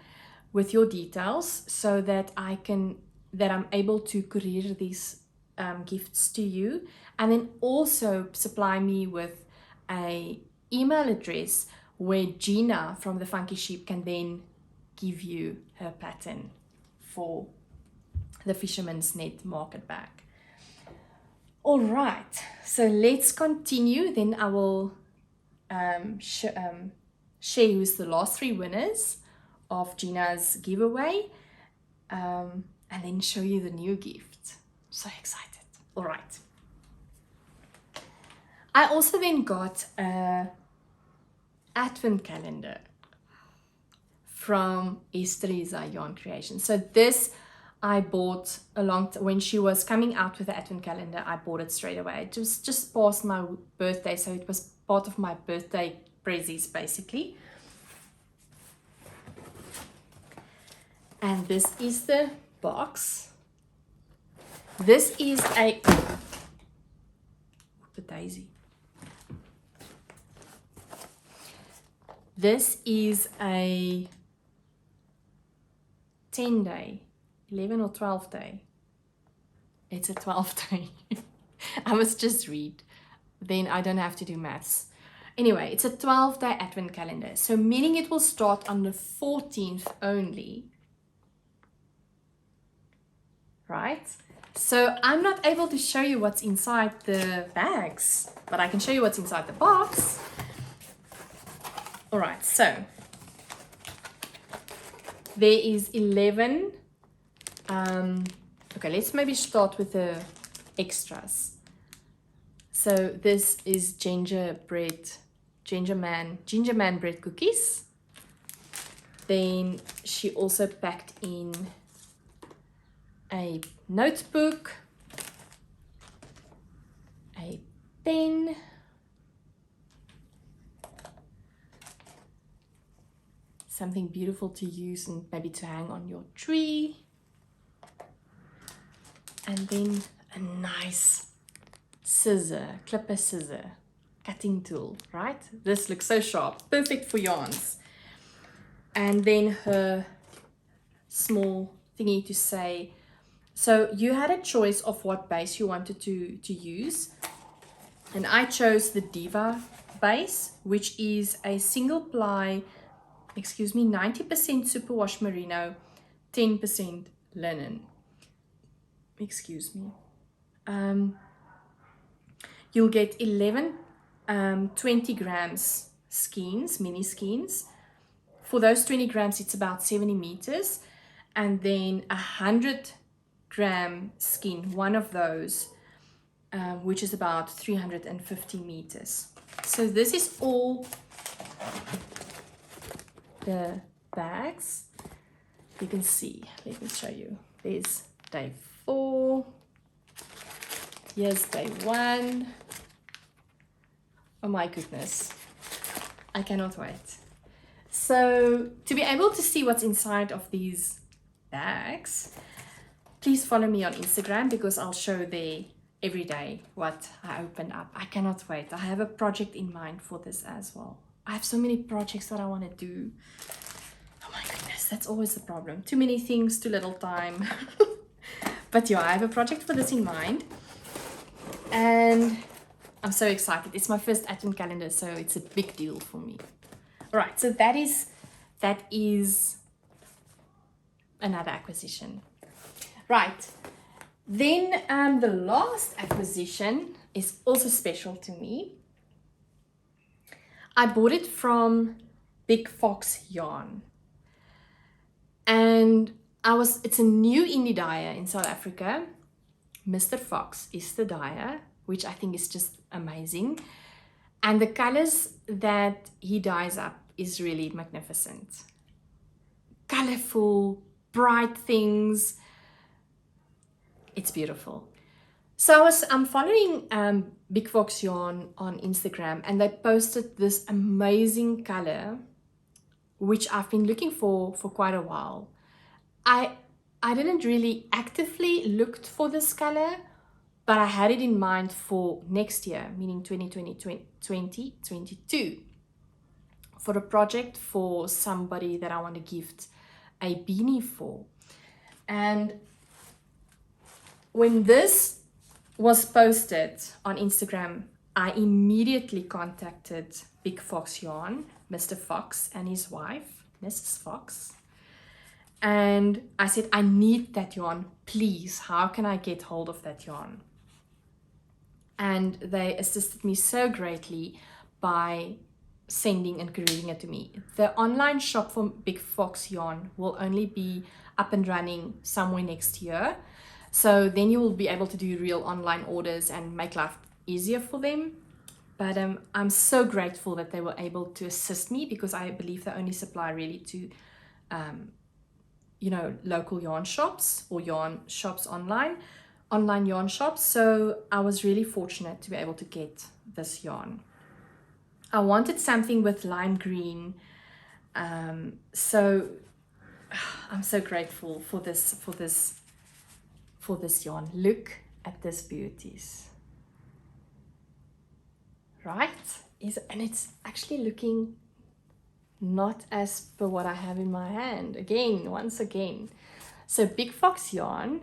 Speaker 1: with your details so that I'm able to courier these gifts to you, and then also supply me with a email address where Gina from the Funky Sheep can then give you her pattern for the Fisherman's Net market bag. All right, so let's continue. Then I will share who's the last 3 winners of Gina's giveaway, and then show you the new gift. So excited. All right. I also then got a advent calendar from IETSIE Yarn Creation. So this I bought when she was coming out with the advent calendar. I bought it straight away. It was just past my birthday, so it was part of my birthday prezzies basically. And this is the box. This is a daisy. This is a 10-day, 11 or 12 day. It's a 12 day. I must just read, then I don't have to do maths. Anyway, it's a 12-day advent calendar, so meaning it will start on the 14th only, right? So I'm not able to show you what's inside the bags, but I can show you what's inside the box. All right, so there is 11. Okay, let's maybe start with the extras. So this is gingerman bread cookies. Then she also packed in a notebook, a pen, something beautiful to use and maybe to hang on your tree, and then a nice clipper scissor cutting tool, right? This looks so sharp, perfect for yarns. And then her small thingy to say, so you had a choice of what base you wanted to use, and I chose the Diva base, which is a single ply, 90% superwash merino, 10% linen. You'll get 11 20 grams skeins, mini skeins. For those 20 grams, it's about 70 meters, and then 100-gram skein, one of those, which is about 350 meters. So this is all the bags. You can see, let me show you. There's day 4. Here's day 1. Oh my goodness, I cannot wait. So to be able to see what's inside of these bags, please follow me on Instagram, because I'll show there every day what I open up. I cannot wait. I have a project in mind for this as well. I have so many projects that I want to do. Oh my goodness, that's always the problem. Too many things, too little time. But yeah, I have a project for this in mind, and I'm so excited. It's my first advent calendar, so it's a big deal for me. All right, so that is another acquisition. Right, then the last acquisition is also special to me. I bought it from Big Fox Yarn, and it's a new indie dyer in South Africa. Mr. Fox is the dyer, which I think is just amazing, and the colors that he dyes up is really magnificent. Colorful, bright things. It's beautiful. So I'm following Big Fox Yarn on Instagram, and they posted this amazing color, which I've been looking for quite a while. I didn't really actively look for this color, but I had it in mind for next year, meaning 2022, for a project for somebody that I want to gift a beanie for. And when this was posted on Instagram, I immediately contacted Big Fox Yarn, Mr. Fox and his wife, Mrs. Fox. And I said, I need that yarn, please. How can I get hold of that yarn? And they assisted me so greatly by sending and couriering it to me. The online shop for Big Fox Yarn will only be up and running somewhere next year. So then you will be able to do real online orders and make life easier for them. But I'm so grateful that they were able to assist me, because I believe they only supply really to, you know, local yarn shops or yarn shops online yarn shops. So I was really fortunate to be able to get this yarn. I wanted something with lime green. So I'm so grateful for this yarn. Look at this, beauties. Right? And it's actually looking not as per what I have in my hand. Once again. So Big Fox yarn,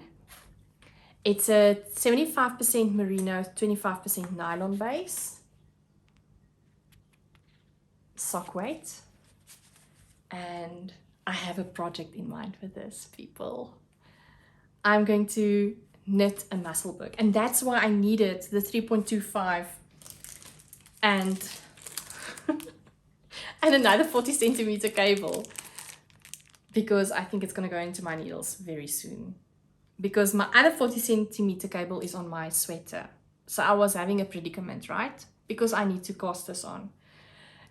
Speaker 1: it's a 75% merino, 25% nylon base. Sock weight. And I have a project in mind for this, people. I'm going to knit a muscle book, and that's why I needed the 3.25 and and another 40 centimeter cable, because I think it's going to go into my needles very soon, because my other 40 centimeter cable is on my sweater. So I was having a predicament, right? Because I need to cast this on.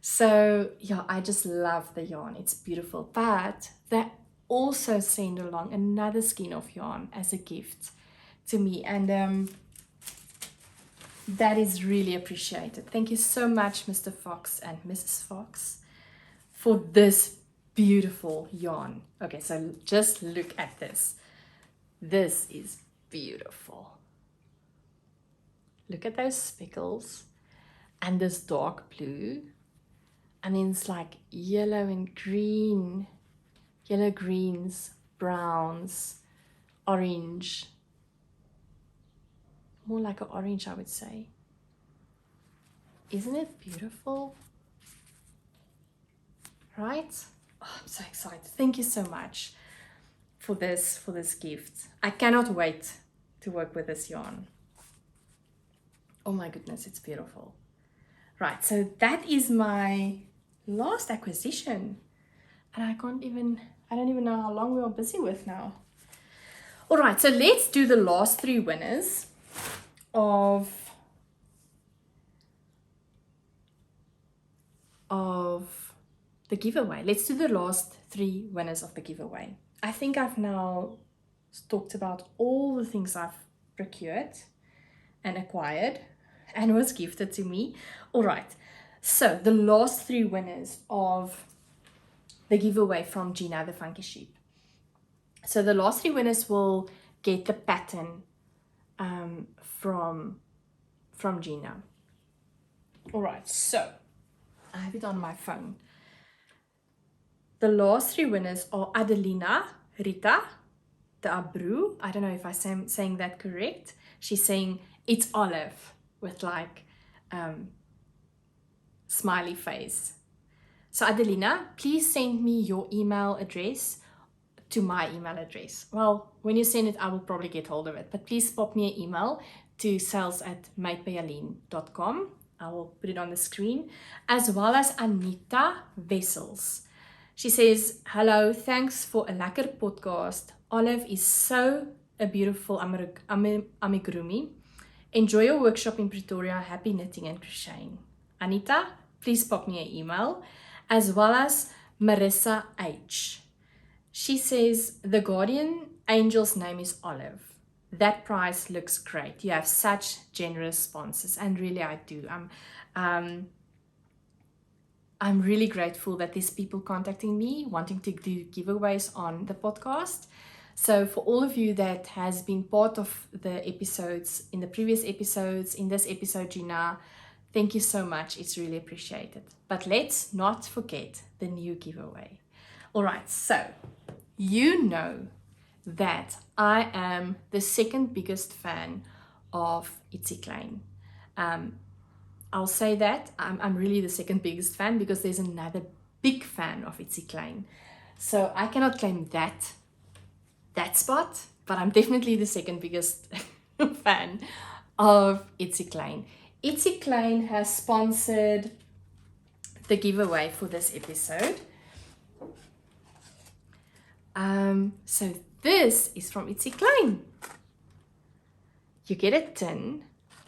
Speaker 1: So yeah, I just love the yarn. It's beautiful. But they also send along another skein of yarn as a gift to me, and that is really appreciated. Thank you so much, Mr. Fox and Mrs. Fox, for this beautiful yarn. Okay, so just look at this. This is beautiful. Look at those speckles and this dark blue. And then it's like yellow and green, yellow greens, browns, orange. More like an orange, I would say. Isn't it beautiful? Right? Oh, I'm so excited. Thank you so much for this gift. I cannot wait to work with this yarn. Oh my goodness, it's beautiful. Right, so that is my last acquisition. And I don't even know how long we are busy with now. All right, so let's do the last three winners of the giveaway. Let's do the last three winners of the giveaway. I think I've now talked about all the things I've procured and acquired and was gifted to me. All right, so the last three winners of the giveaway from Gina the Funky Sheep. So the last three winners will get the pattern from Gina. All right, so I have it on my phone. The last three winners are Adelina Rita de Abreu. I don't know if I'm saying that correct. She's saying it's olive with like smiley face. So Adelina, please send me your email address to my email address. Well, when you send it, I will probably get hold of it. But please pop me an email to sales@madebyjalene.com. I will put it on the screen. As well as Anita Wessels. She says, hello, thanks for a lekker podcast. Olive is so a beautiful amigurumi. Enjoy your workshop in Pretoria. Happy knitting and crocheting. Anita, please pop me an email. As well as Marissa H. She says, the guardian angel's name is Olive. That price looks great. You have such generous sponsors. And really, I do. I'm really grateful that there's people contacting me, wanting to do giveaways on the podcast. So for all of you that has been part of the episodes, in the previous episodes, in this episode, Gina, thank you so much. It's really appreciated. But let's not forget the new giveaway. All right, so you know that I am the second biggest fan of IETSIE. I'll say that I'm really the second biggest fan because there's another big fan of IETSIE. So I cannot claim that spot, but I'm definitely the second biggest fan of IETSIE. IETSIE has sponsored the giveaway for this episode. So this is from IETSIE. You get a tin,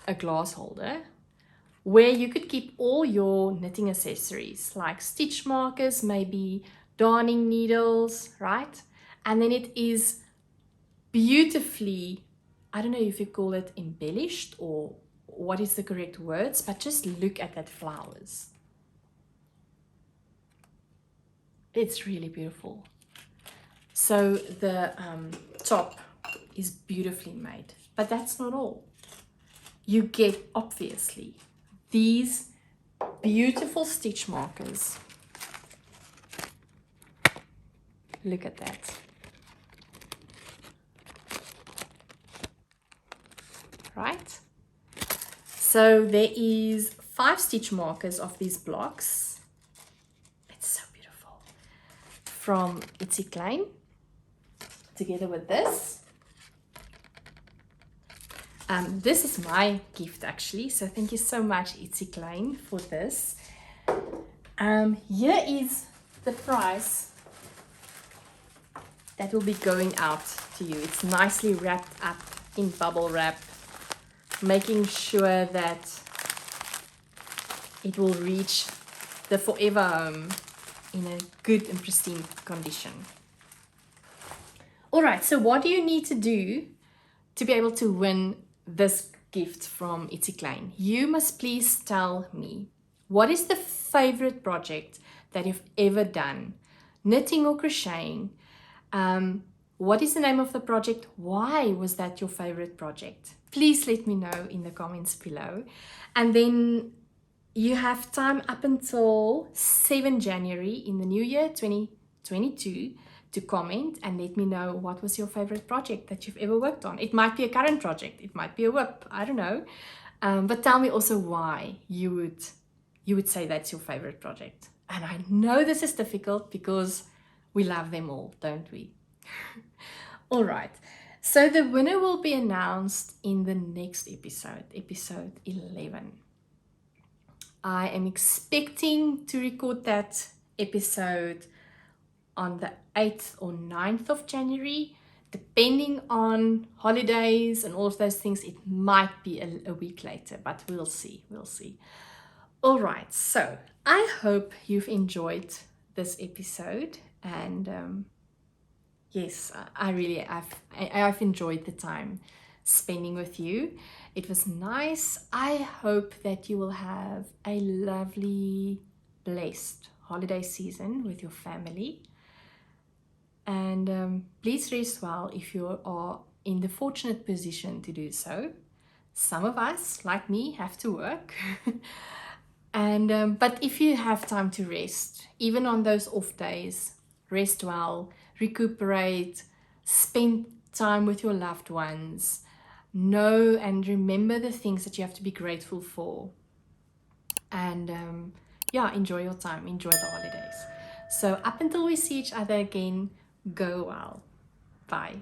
Speaker 1: a glass holder, where you could keep all your knitting accessories like stitch markers, maybe darning needles, right? And then it is beautifully, I don't know if you call it embellished or what is the correct words, but just look at that flowers. It's really beautiful. So the top is beautifully made, but that's not all. You get, obviously, these beautiful stitch markers. Look at that. Right? So there is 5 stitch markers of these blocks. It's so beautiful. From IETSIE, together with this. This is my gift actually, so thank you so much IETSIE for this. Here is the prize that will be going out to you. It's nicely wrapped up in bubble wrap, making sure that it will reach the forever home in a good and pristine condition. Alright, so what do you need to do to be able to win this gift from IETSIE? You must please tell me, what is the favorite project that you've ever done, knitting or crocheting? What is the name of the project? Why was that your favorite project? Please let me know in the comments below. And then you have time up until 7 January in the new year 2022 to comment and let me know what was your favorite project that you've ever worked on. It might be a current project, it might be a whip, I don't know. But tell me also why you would say that's your favorite project. And I know this is difficult because we love them all, don't we? All right, so the winner will be announced in the next episode, episode 11. I am expecting to record that episode on the 8th or 9th of January, depending on holidays and all of those things. It might be a week later, but we'll see, All right, so I hope you've enjoyed this episode, and yes, I've enjoyed the time spending with you. It was nice. I hope that you will have a lovely, blessed holiday season with your family. And please rest well if you are in the fortunate position to do so. Some of us, like me, have to work. But if you have time to rest, even on those off days, rest well, recuperate, spend time with your loved ones. Know and remember the things that you have to be grateful for. And enjoy your time, enjoy the holidays. So up until we see each other again, go well. Bye.